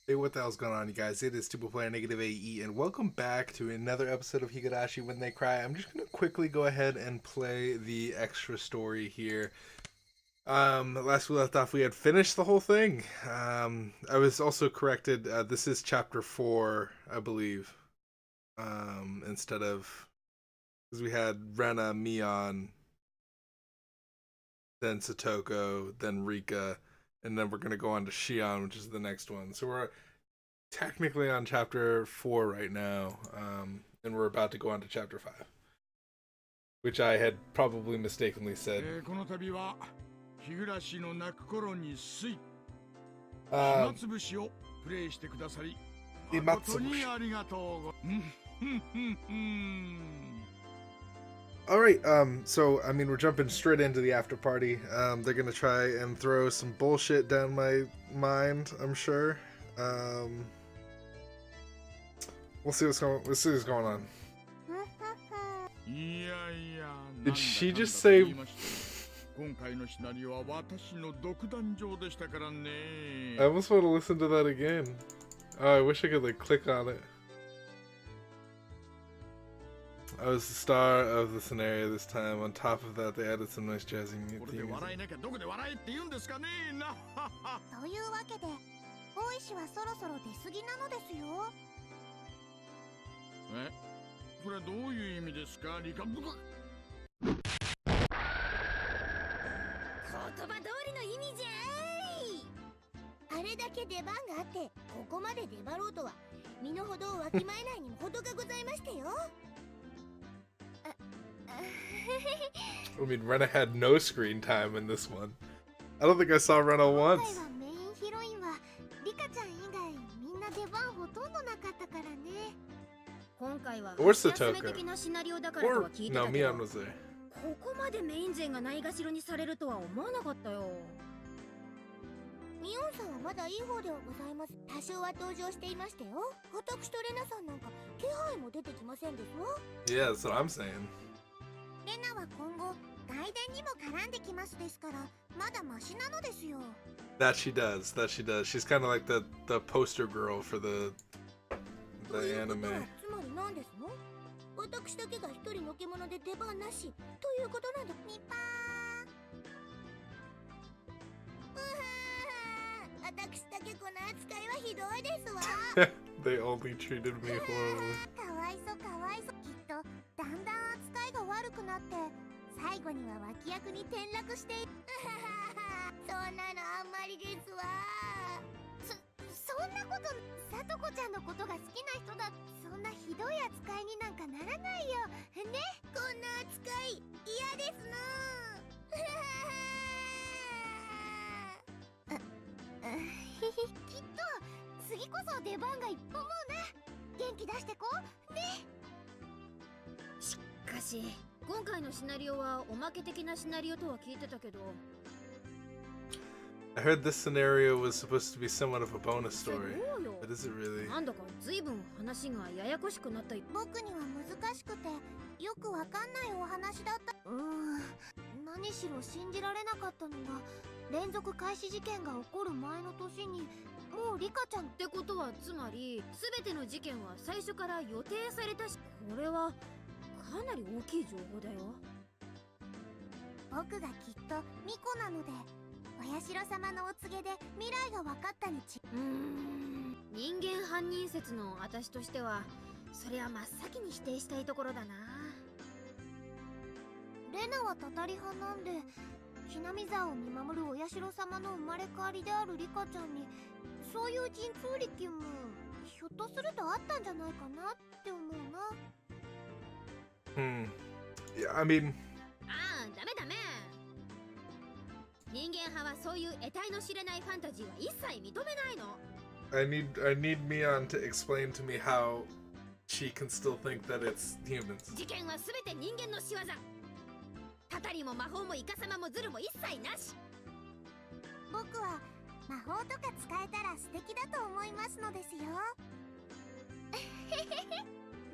Hey, what the hell's going on, you guys? It is Two Player Negative AE, and welcome back to another episode of Higurashi When They Cry. I'm just going to quickly go ahead and play the extra story here. Last we left off, we had finished the whole thing. I was also corrected. This is chapter 4, I believe. Instead of, because we had Rena, Mion, then Satoko, then Rika, and then we're going to go on to Shion, which is the next one. So we're technically on chapter 4 right now, and we're about to go on to chapter 5, which I had probably mistakenly said. Alright, so, I mean, we're jumping straight into the after party. They're gonna try and throw some bullshit down my mind, I'm sure. We'll see what's going on. Did she just say... I almost want to listen to that again. Oh, I wish I could, like, click on it. I was the star of the scenario this time. On top of that, they added some nice jazzy music. I mean, Rena had no screen time in this one. I don't think I saw Rena once. Or Satoko. Or, no, Mion was there. ここまでメイン勢がないがしろにされるとは思わなかったよ。ミオンさんはまだいい方ではございます。多少は登場していましたよ。私とレナさんなんか気配も出てきませんですわ。Yeah, that's what I'm saying. レナは今後外伝にも絡んできますですから、まだマシなのですよ。That she does. That she does. She's kind of like the poster girl for the anime. つまり何ですの？私だけが一人のけ者で出番なしということなんだ。ニパー。私だけこの扱いはひどいですわ。They only treated me horribly. かわいそうかわいそう。きっとだんだん扱いが悪くなって最後には脇役に転落してそんなのあんまりですわ。そんなこと、さとこちゃんのことが好きな人だ。そんなひどい扱いになんかならないよね。こんな扱い嫌ですの。きっと次こそ出番がいっぱい思うな。元気出してこうね。しかし今回のシナリオはおまけ的なシナリオとは聞いてたけど。I heard this scenario was supposed to be somewhat of a bonus story, but is it really? なんだか随分話がややこしくなった。僕には難しくてよくわかんないお話だった。何しろ信じられなかったのが連続開始事件が起こる前の年にもうリカちゃんってことは、つまり全ての事件は最初から予定されたし、これはかなり大きい情報だよ。僕がきっとミコなのでお社様のお告げで未来が分かったにち。人間犯人説の私としてはそれは真っ先に否定したいところだな。レナはたたり派なんでひなみ座を見守るお社様の生まれ変わりであるリカちゃんにそういう神通力もひょっとするとあったんじゃないかなって思うな。Yeah, I mean... ああ、ダメダメ。人間派はそういう得体の知れないファンタジーは一切認めないの。I need Mion to explain to me how she can still think that it's humans. 事件はすべて人間の仕業。たたりも魔法もイカサマもズルも一切なし。僕は魔法とか使えたら素敵だと思いますのですよ。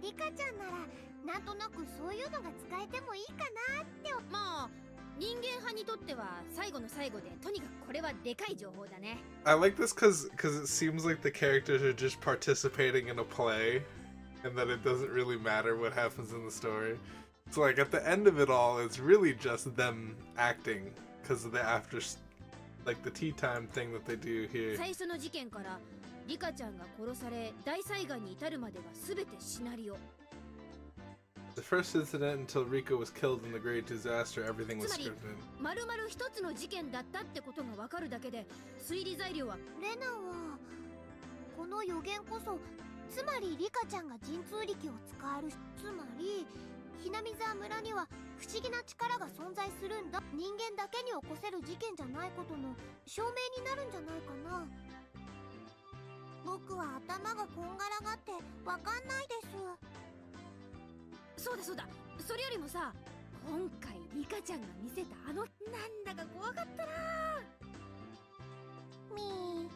リカちゃんならなんとなくそういうのが使えてもいいかなって。まあ人間派にとっては最後の最後でとにかくこれはでかい情報だね。 I like this because it seems like the characters are just participating in a play, and that it doesn't really matter what happens in the story. So like at the end of it all, it's really just them acting because of the after, like the tea time thing that they do here. 最初の事件からリカちゃんが殺され大災害に至るまでが全てシナリオ。 The first incident until Rika was killed in the great disaster, everything was つまり scripted. 丸々一つの事件だったってことがわかるだけで推理材料は。レナはこの予言こそつまりリカちゃんが神通力を使える。つまりひなみ沢村には不思議な力が存在するんだ。人間だけに起こせる事件じゃないことの証明になるんじゃないかな。僕は頭がこんがらがってわかんないです。そうだそうだ、それよりもさ、今回リカちゃんが見せたなんだか怖かったな。みー、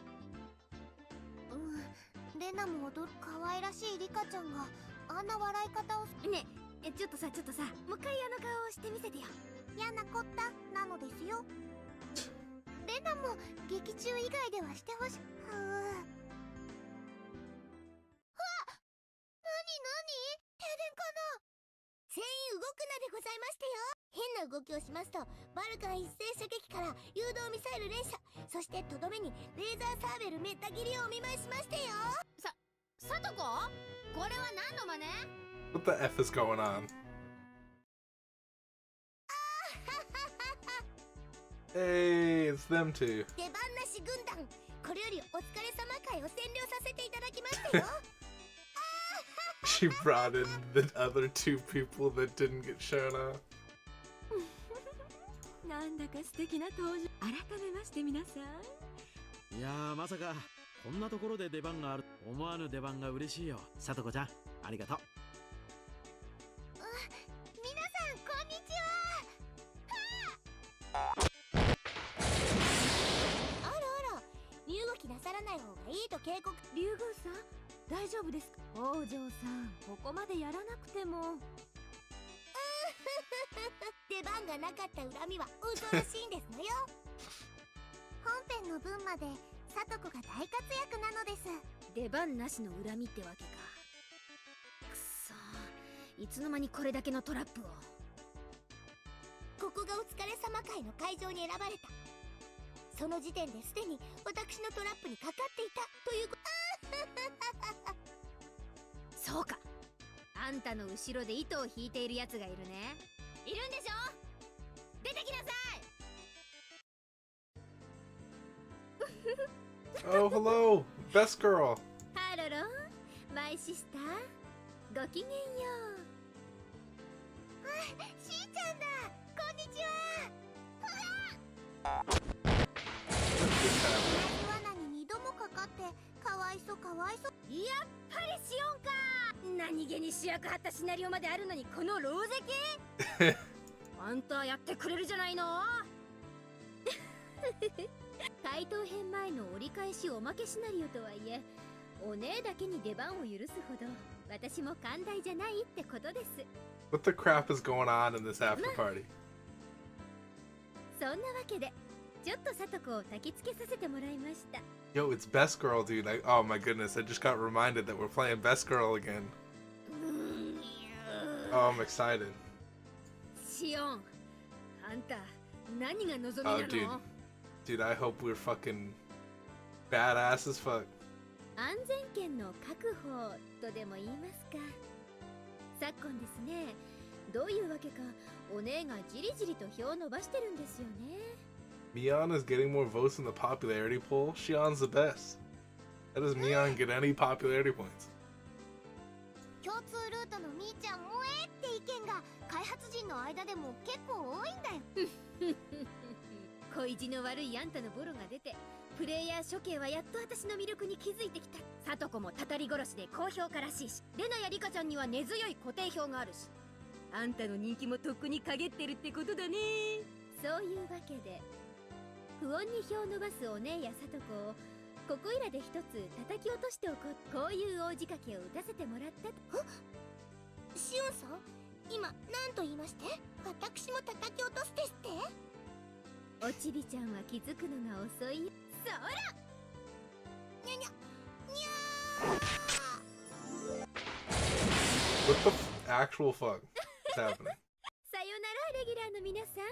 レナも驚く可愛らしいリカちゃんがあんな笑い方をねえ、ちょっとさもう一回あの顔をしてみせてよ。嫌なこったなのですよ。レナも劇中以外ではしてほしい。全員動くなでございましてよ。変な動きをしますとバルカン一斉射撃から誘導ミサイル連射、そしてとどめにレーザーサーベルめった切りをお見舞いしましてよ。さとこ、これは何の真似？ What the F is going on? Hey, it's them two. 出番なし軍団、これよりお疲れ様会を占領させていただきましたよ。She brought in the other two people that didn't get shown off. なんだか素敵な登場。改めまして皆さん。いやー、まさかこんなところで出番がある。思わぬ出番が嬉しいよ。さとこちゃん、ありがとう。皆さんこんにちは。あら、身動きなさらない方がいいと警告。竜宮さん大丈夫ですか？王女さん、ここまでやらなくても。出番がなかった恨みは恐ろしいんですのよ。本編の分までさとこが大活躍なのです。出番なしの恨みってわけか。くそー、いつの間にこれだけのトラップを。ここがお疲れ様会の会場に選ばれた。その時点ですでに私のトラップにかかっていたということ。そうか、あんたの後ろで糸を引いているやつがいるね。いるんでしょ？出てきなさい。Oh, hello, best girl. ハロロ、マイシスター、ごきげんよう。あ、しーちゃんだ。こんにちは。罠に2度もかかってかわいそう。やっぱりシオンか。何気に主役張ったシナリオまであるのにこのローゼ系。あんたやってくれるじゃないの。怪盗編前の折り返しおまけシナリオとはいえ、お姉だけに出番を許すほど私も寛大じゃないってことです。 What the crap is going on in this after party? そんなわけでちょっとさとこを焚きつけさせてもらいました。 Yo, it's best girl, dude. Like, oh my goodness, I just got reminded that we're playing best girl again. Oh, I'm excited. シオン、あんた何が望みな Oh, の？ dude, I hope we're fucking badass as fuck. 安全圏の確保とでも言いますか。昨今ですね、どういうわけかお姉がじりじりと票を伸ばしてるんですよね。Mion is getting more votes in the popularity poll. Shion's the best. How does Mion get any popularity points? 共通ルートのみーちゃん萌えって意見が開発陣の間でも結構多いんだよ。恋路の悪いあんたのボロが出て、プレイヤー処刑はやっと私の魅力に気づいてきた。さとこもたたり殺しで高評価らしいし、レナやリカちゃんには根強い固定票があるし、あんたの人気もとっくに陰ってるってことだね。そういうわけで不穏に票を伸ばすお姉やさとこをここいらで一つ叩き落としておこう。こういう大仕掛けを打たせてもらったと。シオンさん、今何と言いまして？私も叩き落とすですって？おちびちゃんは気づくのが遅いよ。そらにゃにゃにゃー。 What the actual fuck is happening? さよならレギュラーの皆さん。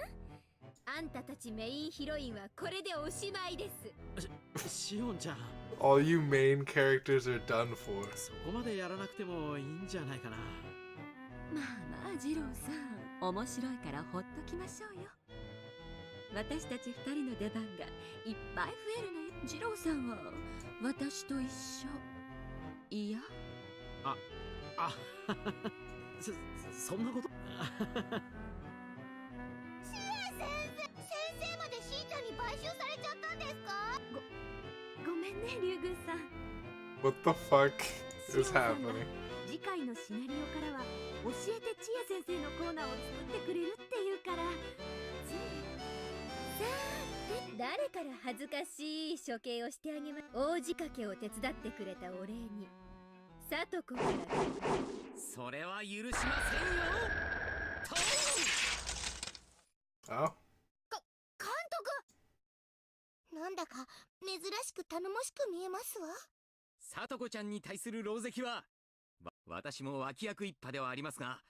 あんたたちメインヒロインはこれでおしまいです。シオンちゃん、 All you main characters are done for. そこまでやらなくてもいいんじゃないかな。まあまあジローさん、面白いからほっときましょうよ。私たち二人の出番がいっぱい増えるのよ。ジローさんは私と一緒。いや、あそんなこと。シエ先生までしーちゃんに買収されちゃったんですか？ごめんねリュウグウさん。 What the fuck シオン is さんが happening? 次回のシナリオからは教えてチエ先生のコーナーを作ってくれるっていうから、ついさあ誰から恥ずかしい処刑をしてあげま。大仕掛けを手伝ってくれたお礼にさとこから。それは許しませんよ。Oh? 監督、なんだか珍しく頼もしく見えますわ。さとこちゃんに対する狼藉は、私も脇役一派ではありますが、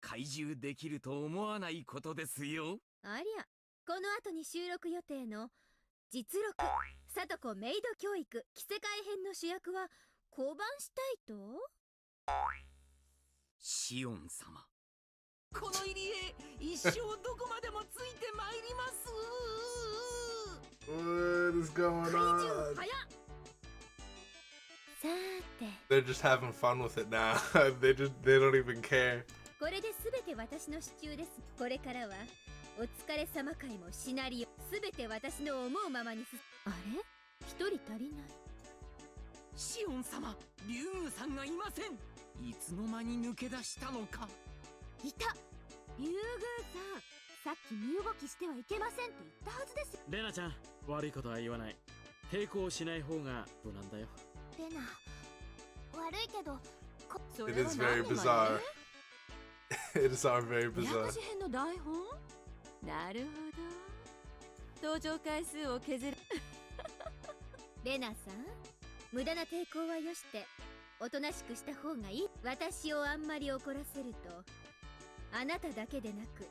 懐柔できると思わないことですよ。ありゃ、この後に収録予定の実録さとこメイド教育着せ替え編の主役は降板したいと。シオン様、この入りへ一生どこまでもついてまいります。 What is going 怪獣 on? 早っ。さーて They're just having fun with it now. They don't even care. これで全て私の支柱です。これからはお疲れ様会もシナリオ全て私の思うままにあれ一人足りない。シオン様、リュウグウさんがいません。いつの間に抜け出したのか。いた、リュウグウさん、さっき身動きしてはいけませんって言ったはずですよ。レナちゃん、悪いことは言わない。抵抗しない方が無難だよ。レナ、悪いけどそ It れは is 何 very の真似？ bizarre. It is all very 親 bizarre. 子編の台本？なるほど。登場回数を削る。レナさん、無駄な抵抗はよしておとなしくした方がいい。私をあんまり怒らせるとあなただけでなく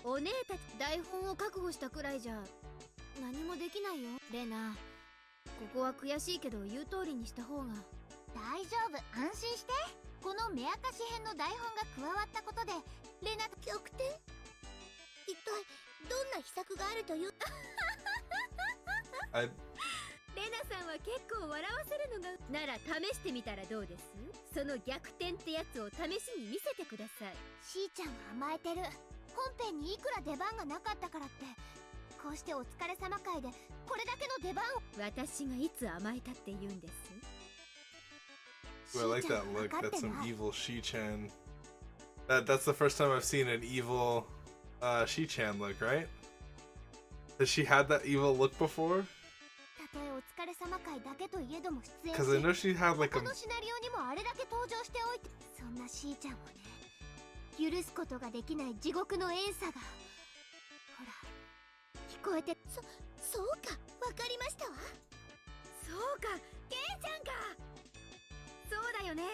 お姉たち。台本を確保したくらいじゃ何もできないよレナ。ここは悔しいけど言う通りにした方が。大丈夫、安心して。この目明かし編の台本が加わったことでレナ逆転。一体どんな秘策があるという。 I レナさんは結構笑わせるのがなら試してみたらどうです？その逆転ってやつを試しに見せてください。しーちゃんは甘えてる。本編にいくら出番がなかったからってこうしてお疲れ様会でこれだけの出番を。私がいつ甘えたって言うんです？ I like that look. That's some evil Shi-chan. That's the first time I've seen an evil Shi-chan look, right? Has she had that evil look before? たとえお疲れ様会だけといえども出演 Because I know she had like こ a のシナリオにもあれだけ登場しておいて、そんなしーちゃんをね、許すことができない地獄の怨嗟がほら聞こえて。そうか、わかりましたわ。そうか、ケイちゃんか。そうだよね、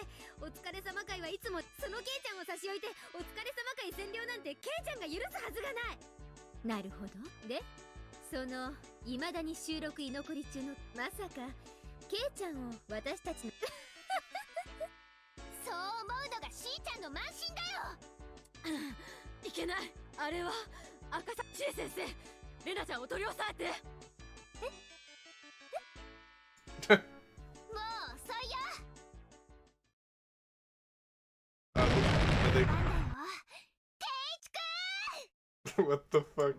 お疲れ様会はいつもそのケイちゃんを差し置いてお疲れ様会占領なんてケイちゃんが許すはずがない。なるほど。でその未だに収録居残り中のまさかケイちゃんを私たちのそう思うのがしーちゃんの慢心だよ。いけない。あれは赤さ知恵先生、レナちゃんを取り押さえて。もう遅いよ。 I なんだよ think ケイチくん。 what the fuck?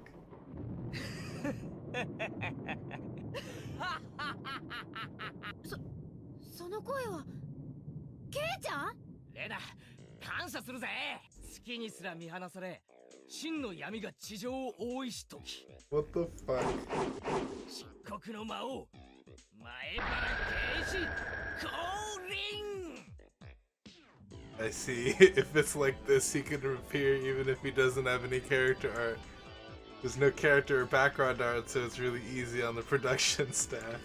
その声はケイちゃん？レナ、感謝するぜ。月にすら見放され、真の闇が地上を覆いしとき、 What the fuck? 漆黒の魔王前原慶士降臨。I see. If it's like this, he can appear even if he doesn't have any character art. There's no character or background art, so it's really easy on the production staff.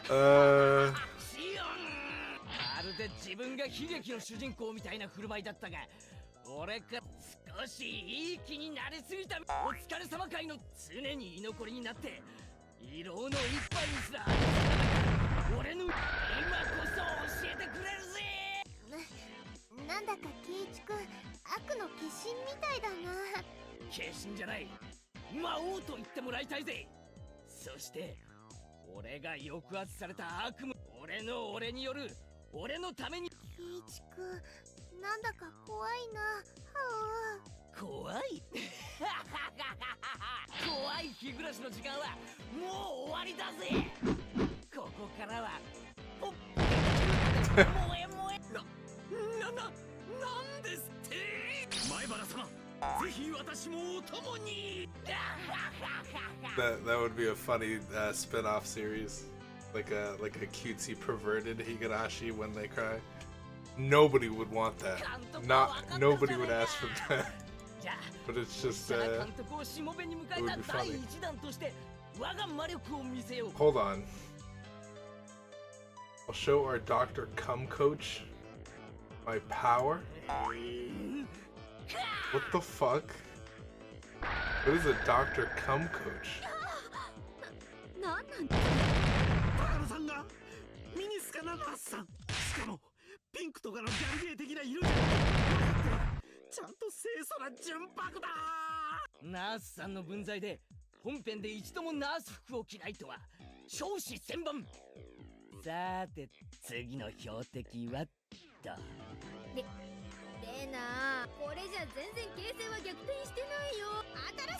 シオンまるで自分が悲劇の主人公みたいな振る舞いだったが俺か少しいい気になりすぎたお疲れ様会の常に居残りになって色の一杯にすら俺の今こそ教えてくれるぜなんだか圭一君悪の化身みたいだな。化身じゃない魔王と言ってもらいたいぜ。そして俺が抑圧された悪夢俺による俺のために圭一君なんだか怖いな。怖い怖い日暮らしの時間はもう終わりだぜ。ここからはポッ燃え燃えなんですって前原様ぜひ私もお供にThat would be a funny spin-off series, like a cutesy perverted Higurashi when they cry. Nobody would want that. Nobody would ask for that. But it's just it would be funny. Hold on. I'll show our Dr. Cum coach my power. What the fuck? What is a Dr. Cum coach? なんなんだ。高野さんがミニスカなナースさん。しかもピンクとかのギャルゲー的な色じゃない。ちゃんと清楚な純白だ。ナースさんの分際で本編で一度もナース服を着ないとは少子千万。さーて次の標的はとレナこれじゃ全然形勢は逆転してないよ。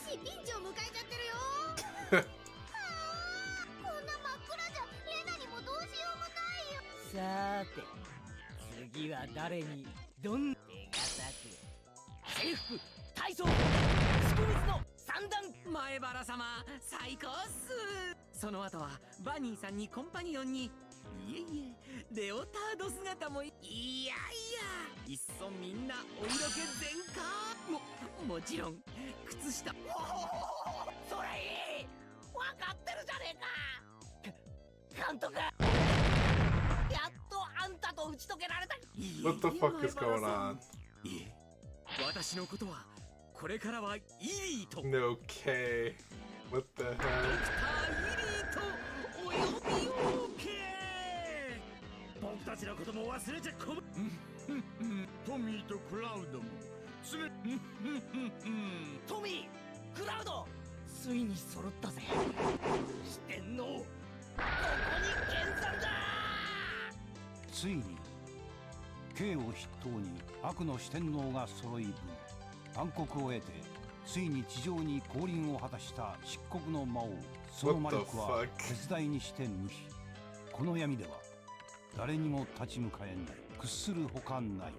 新しいピンチを迎えちゃってるよ。はあこんな真っ暗じゃレナにもどうしようもないよ。さーて次は誰にどん手堅く制服体操スクミズの三段前原様最高っす。その後はバニーさんにコンパニオンにいえいえレオタード姿もいやいっそみんなお色気全開もちろん靴下それいい分かってるじゃねえか監督やっとあんたと打ち解けられた。 What the fuck is going on? いえ私のことはこれからはイリーと No K. What the ド hell? クターイリーとお呼びおけ。僕たちのことも忘れちゃこむ。トミーとクラウドも常にトミークラウドついに揃ったぜ。四天王ここに見参だ。ついにKを筆頭に悪の四天王が揃い分暗黒を得てついに地上に降臨を果たした漆黒の魔王その魔力は絶大にして無比。この闇では誰にも立ち向かえない屈するほかない。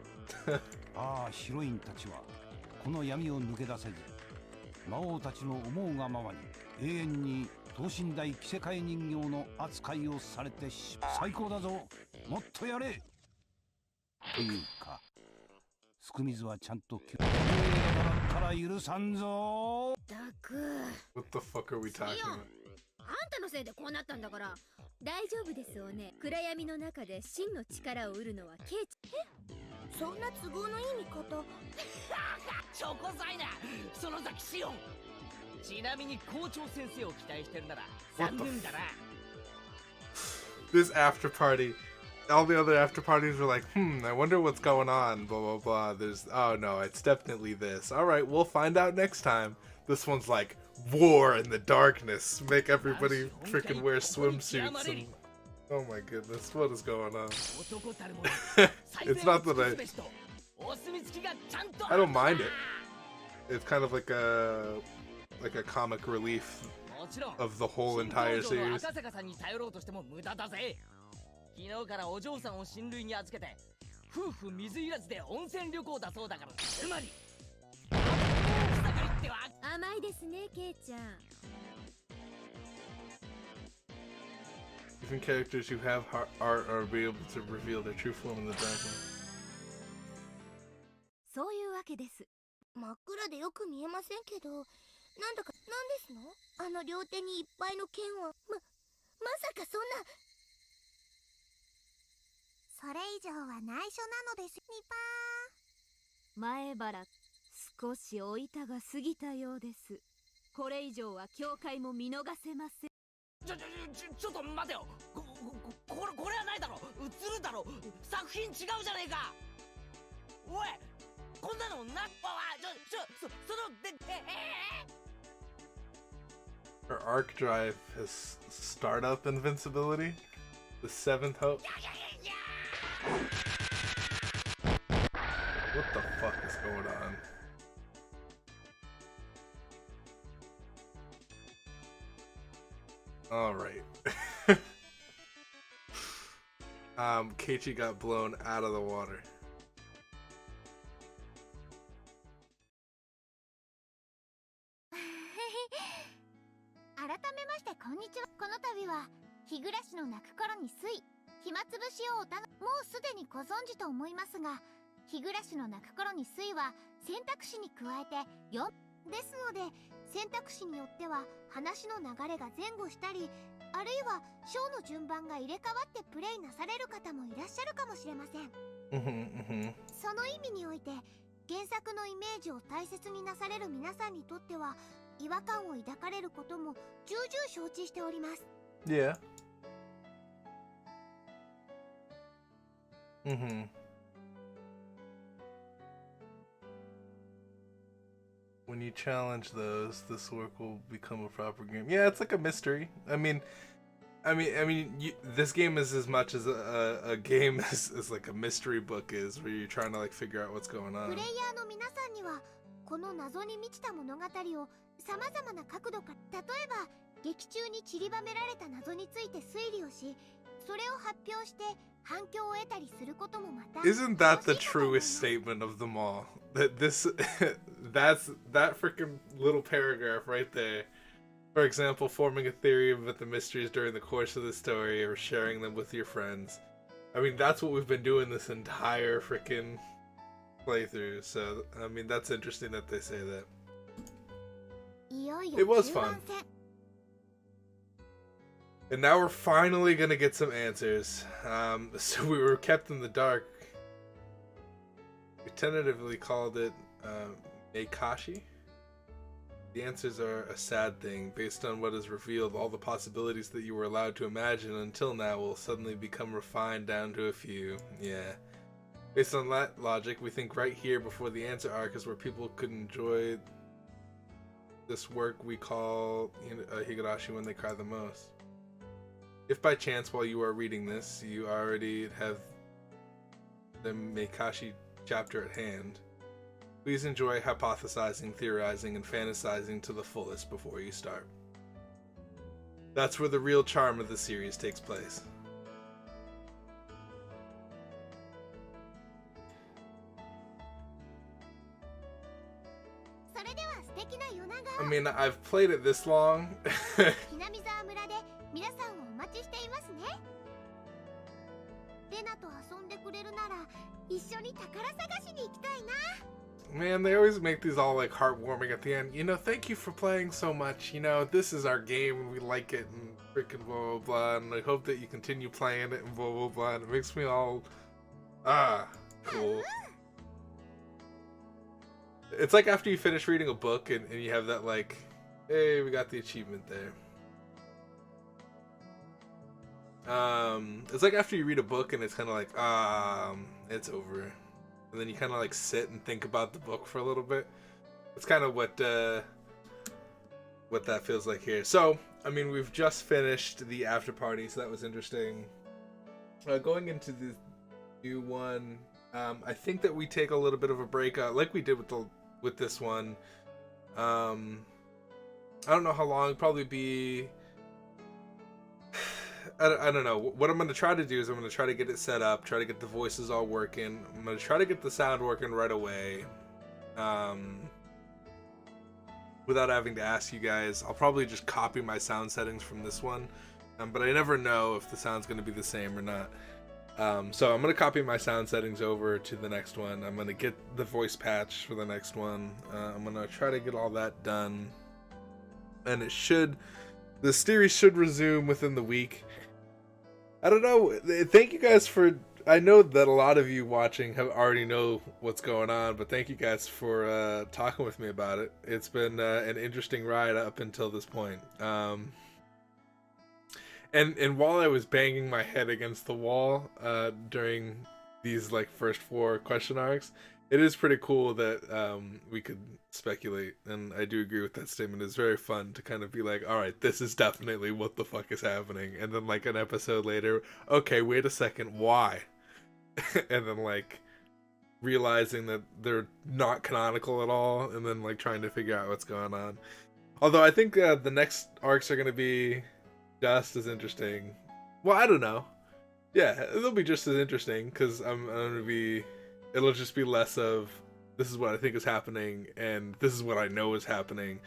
ああヒロインたちはこの闇を抜け出せず魔王たちの思うがままに永遠に等身大着せ替え人形の扱いをされて最高だぞもっとやれというかスクミズはちゃんと救援だったら許さんぞ。ったく What the fuck are we talking about? あんたのせいでこうなったんだから。大丈夫ですおね。暗闇の中で真の力を得るのはケイチ。そんな都合のいい見方。チョコザイナその崎シオン。ちなみに校長先生を期待してるなら残念だな。 This after party. All the other after parties were like, I wonder what's going on, blah, blah, blah. There's, oh no, it's definitely this. All right, we'll find out next time. This one's like, war in the darkness. Make everybody freaking wear swimsuits. And, oh my goodness, what is going on? It's not that I don't mind it. It's kind of like a comic relief of the whole entire series. 赤坂さんに頼ろうとしても無駄だぜ。昨日からお嬢さんを親類に預けて夫婦水入らずで温泉旅行だそうだから。つまり甘いですねケイちゃん。 Even characters who have art are be able to reveal their true form in the darkness. けです。真っ暗でよく見えませんけど、なんだかなんですの？あの両手にいっぱいの剣は。まさかそんな。それ以上は内緒なのです。ニパ前原、少しお板が過ぎたようです。これ以上は教会も見逃せません。ちょっと待てよ。これはないだろ。映るだろ。作品違うじゃねえか。おい、こんなのなっぱはそのHer arc drive has startup invincibility, the seventh hope. What the fuck is going on? Alright. Keiichi got blown out of the water. 改めましてこんにちは。この度は日暮らしの泣く頃に水暇つぶしをもうすでにご存知と思いますが、日暮らしの泣く頃に水は選択肢に加えて4ですので、選択肢によっては話の流れが前後したり、あるいは章の順番が入れ替わってプレイなされる方もいらっしゃるかもしれません。その意味において原作のイメージを大切になされる皆さんにとっては違和感を抱かれることも重々承知しております。Yeah. When you challenge those, this work will become a proper game. Yeah, it's like a mystery. I mean, this game is as much as a game as like a mystery book is, where you're trying to like figure out what's going on. プレイヤーの皆さんにはこの謎に満ちた物語をさまざまな角度から、例えば劇中に散りばめられた謎について推理をし、それを発表して反響を得たりすることもまた。Isn't that the truest statement of them all? That that freaking little paragraph right there. For example, forming a theory about the mysteries during the course of the story or sharing them with your friends. I mean, that's what we've been doing this entire freaking playthrough. So, I mean, that's interesting that they say that. It was fun. And now we're finally gonna get some answers. So we were kept in the dark. We tentatively called it Nekashi. The answers are a sad thing. Based on what is revealed, all the possibilities that you were allowed to imagine until now will suddenly become refined down to a few. Yeah. Based on that logic, we think right here before the answer arc is where people could enjoy this work we call Higurashi when they cry the most. If by chance while you are reading this, you already have the Meikashi chapter at hand, please enjoy hypothesizing, theorizing, and fantasizing to the fullest before you start. That's where the real charm of the series takes place. I mean, I've played it this long. 南沢村で皆さんをお待ちしていますね。レナと遊んでくれるなら一緒に宝探しに行きたいな。Man, they always make these all like heartwarming at the end. You know, thank you for playing so much. You know, this is our game and we like it and freaking blah blah blah. And I hope that you continue playing it and blah blah blah. And it makes me all cool. It's like after you finish reading a book and you have that like, hey, we got the achievement there. It's like after you read a book and it's kind of like, it's over. And then you kind of like sit and think about the book for a little bit. It's kind of what that feels like here. So, I mean, we've just finished the after party, so that was interesting. Going into the new one, I think that we take a little bit of a break, like we did with this one. I don't know how long. Probably be. I don't know. What I'm going to try to do is I'm going to try to get it set up, try to get the voices all working. I'm going to try to get the sound working right away. Without having to ask you guys. I'll probably just copy my sound settings from this one. But I never know if the sound's going to be the same or not. So I'm gonna copy my sound settings over to the next one. I'm gonna get the voice patch for the next one. I'm gonna try to get all that done, and the series should resume within the week. I don't know. Thank you guys for. I know that a lot of you watching have already know what's going on, but thank you guys for talking with me about it. It's been an interesting ride up until this point. And while I was banging my head against the wall during these like first 4 question arcs, it is pretty cool that we could speculate, and I do agree with that statement. It's very fun to kind of be like, all right, this is definitely what the fuck is happening, and then like an episode later, okay, wait a second, why? And then like realizing that they're not canonical at all, and then like trying to figure out what's going on. Although I think the next arcs are going to be just as interesting. Well, I don't know. Yeah, they'll be just as interesting because I'm gonna be. It'll just be less of this is what I think is happening and this is what I know is happening.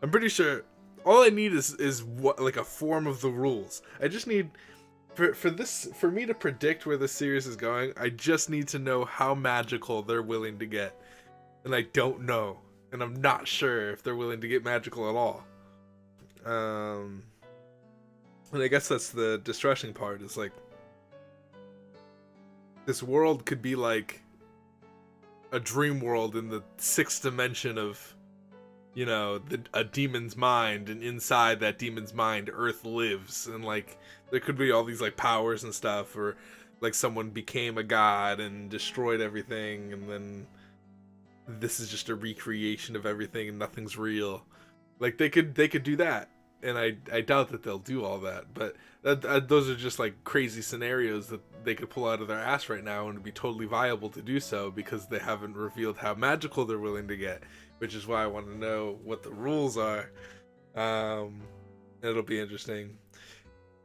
I'm pretty sure all I need is what like a form of the rules. I just need for me to predict where the series is going. I just need to know how magical they're willing to get, and I don't know, and I'm not sure if they're willing to get magical at all. And I guess that's the distressing part, is like this world could be like a dream world in the 6th dimension of, you know, a demon's mind, and inside that demon's mind Earth lives, and like there could be all these like powers and stuff, or like someone became a god and destroyed everything, and then this is just a recreation of everything and nothing's real. Like they could do that. And I doubt that they'll do all that, but those are just like crazy scenarios that they could pull out of their ass right now, and it'd be totally viable to do so because they haven't revealed how magical they're willing to get, which is why I want to know what the rules are. It'll be interesting.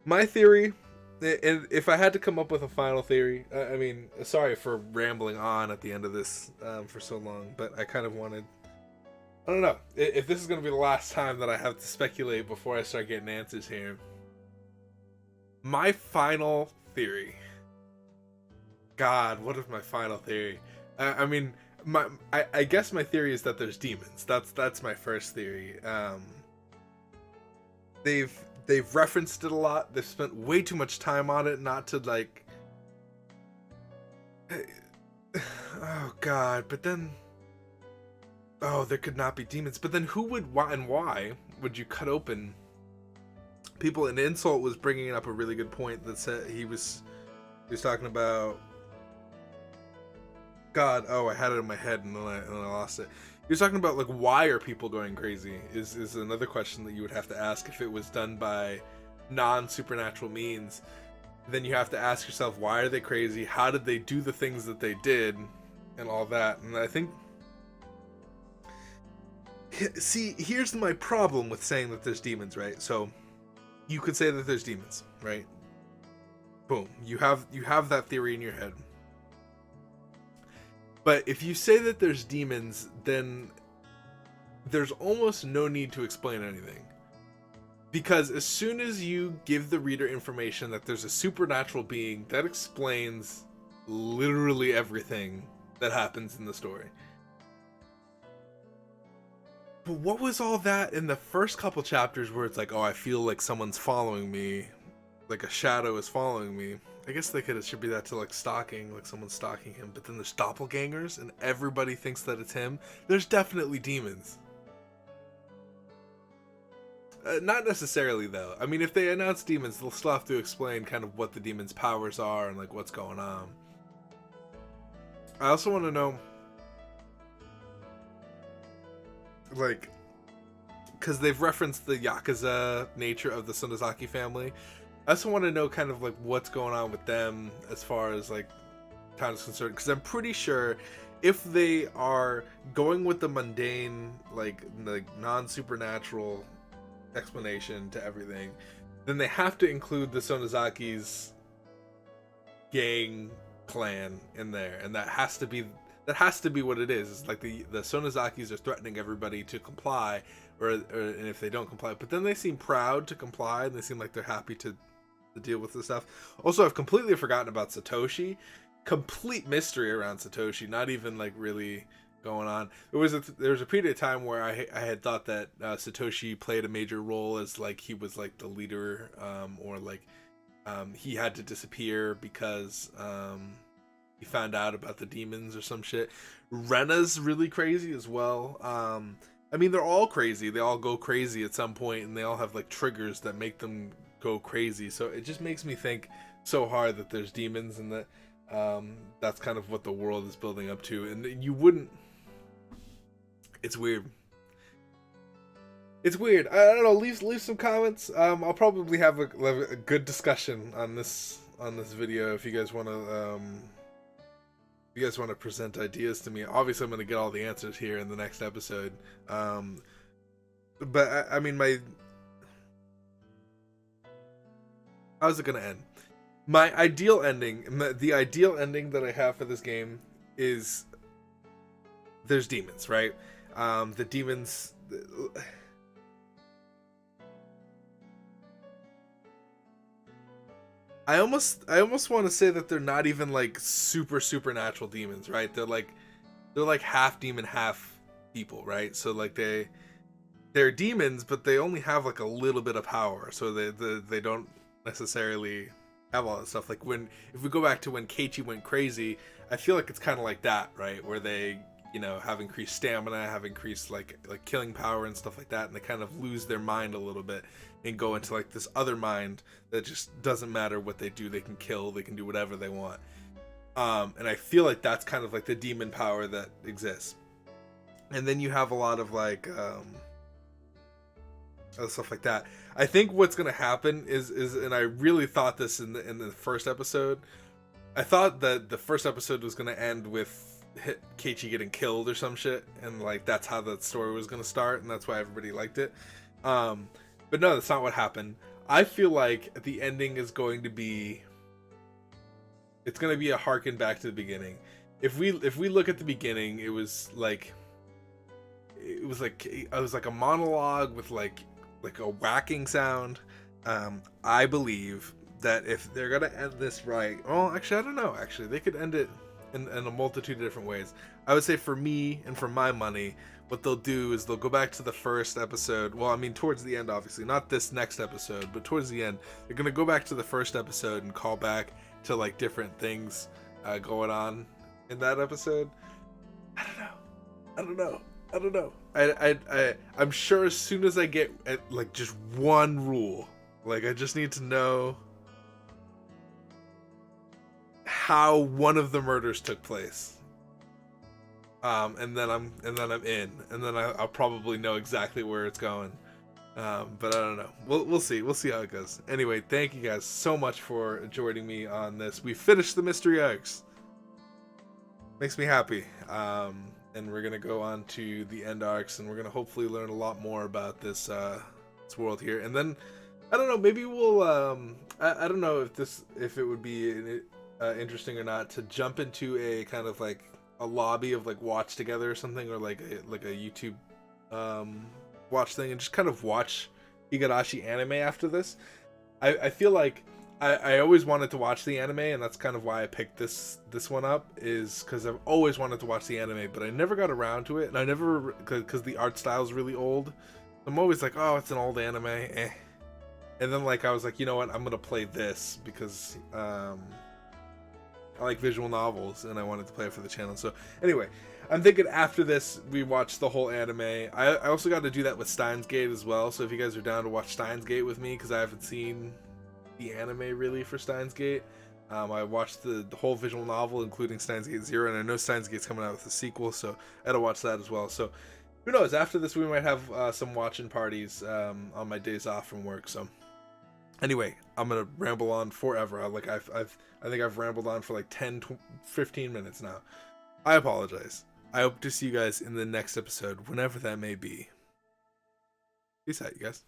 My theory, and if I had to come up with a final theory, I mean, sorry for rambling on at the end of this for so long, but I kind of wanted. I don't know if this is going to be the last time that I have to speculate before I start getting answers here. My final theory. God, what is my final theory? I mean, I guess my theory is that there's demons. That's my first theory. They've referenced it a lot. They've spent way too much time on it not to like. Oh God, but then. Oh, there could not be demons. But then who would, why would you cut open people? And Insult was bringing up a really good point that said he was talking about God. Oh, I had it in my head and then I lost it. He was talking about like, why are people going crazy is another question that you would have to ask if it was done by non-supernatural means. Then you have to ask yourself, why are they crazy? How did they do the things that they did and all that? And I think, see, here's my problem with saying that there's demons, right? So you could say that there's demons, right? Boom. You have that theory in your head. But if you say that there's demons, then there's almost no need to explain anything. Because as soon as you give the reader information that there's a supernatural being, that explains literally everything that happens in the story. But what was all that in the first couple chapters where it's like, oh, I feel like someone's following me, like a shadow is following me? I guess they could attribute that to like stalking, like someone's stalking him. But then there's doppelgangers and everybody thinks that it's him. There's definitely demons. Not necessarily though. I mean, if they announce demons, they'll still have to explain kind of what the demons' powers are and like what's going on. I also want to know, like, because they've referenced the Yakuza nature of the Sonozaki family. I also want to know kind of like what's going on with them as far as like time is concerned, because I'm pretty sure if they are going with the mundane, like non-supernatural explanation to everything, then they have to include the Sonozaki's gang clan in there, and that has to be what it is. It's like the Sonozakis are threatening everybody to comply, or and if they don't comply, but then they seem proud to comply, and they seem like they're happy to to deal with this stuff. Also, I've completely forgotten about Satoshi. Complete mystery around Satoshi. Not even like really going on. There was a period of time where I had thought that Satoshi played a major role as like he was like the leader, or like he had to disappear because he found out about the demons or some shit. Rena's really crazy as well. I mean, they're all crazy. They all go crazy at some point, and they all have like triggers that make them go crazy. So it just makes me think so hard that there's demons, and that that's kind of what the world is building up to. And you wouldn't. It's weird. It's weird. I don't know. Leave some comments. I'll probably have a good discussion on this video if you guys want to. If you guys want to present ideas to me. Obviously, I'm going to get all the answers here in the next episode. But I mean, how's it going to end? My ideal ending, the ideal ending that I have for this game is there's demons, right? The demons. I almost want to say that they're not even like supernatural demons, right? They're like half demon, half people, right? So like they're demons, but they only have like a little bit of power, so they don't necessarily have all that stuff. Like if we go back to when Keiichi went crazy, I feel like it's kind of like that, right? Where they, you know, have increased stamina, have increased like killing power and stuff like that, and they kind of lose their mind a little bit and go into like this other mind that just doesn't matter what they do. They can kill, they can do whatever they want. And I feel like that's kind of like the demon power that exists. And then you have a lot of like other stuff like that. I think what's gonna happen is and I really thought this in the first episode. I thought that the first episode was gonna end with Keiichi getting killed or some shit, and like that's how the story was gonna start, and that's why everybody liked it. But no, that's not what happened. I feel like the ending is going to be, it's going to be a harken back to the beginning. If we look at the beginning, it was like a monologue with like a whacking sound. I believe that if they're gonna end this right, well, actually, I don't know. Actually, they could end it in a multitude of different ways. I would say for me and for my money, what they'll do is they'll go back to the first episode. Well, I mean, towards the end, obviously, not this next episode, but towards the end, they're gonna go back to the first episode and call back to like different things going on in that episode. I don't know. I'm sure as soon as I get at like just one rule, like I just need to know how one of the murders took place. And then I'm in, and then I'll probably know exactly where it's going. But I don't know. We'll see. We'll see how it goes. Anyway, thank you guys so much for joining me on this. We finished the mystery arcs. Makes me happy. And we're gonna go on to the end arcs, and we're gonna hopefully learn a lot more about this world here. And then I don't know. Maybe we'll. I don't know if it would be interesting or not to jump into a kind of like a lobby of like watch together or something, or like a YouTube watch thing, and just kind of watch Higurashi anime after this. I feel like I always wanted to watch the anime, and that's kind of why I picked this one up, is because I've always wanted to watch the anime, but I never got around to it, and I never, because the art style is really old. I'm always like, oh, it's an old anime, eh. And then like I was like, you know what, I'm gonna play this because I like visual novels, and I wanted to play it for the channel. So anyway, I'm thinking after this, we watch the whole anime. I also got to do that with Steins Gate as well. So if you guys are down to watch Steins Gate with me, because I haven't seen the anime really for Steins Gate. I watched the whole visual novel, including Steins Gate 0, and I know Steins Gate's coming out with a sequel, so I had to watch that as well. So who knows? After this, we might have some watching parties on my days off from work. So anyway, I'm gonna ramble on forever. I think I've rambled on for like 10-15 minutes now. I apologize. I hope to see you guys in the next episode, whenever that may be. Peace out, you guys.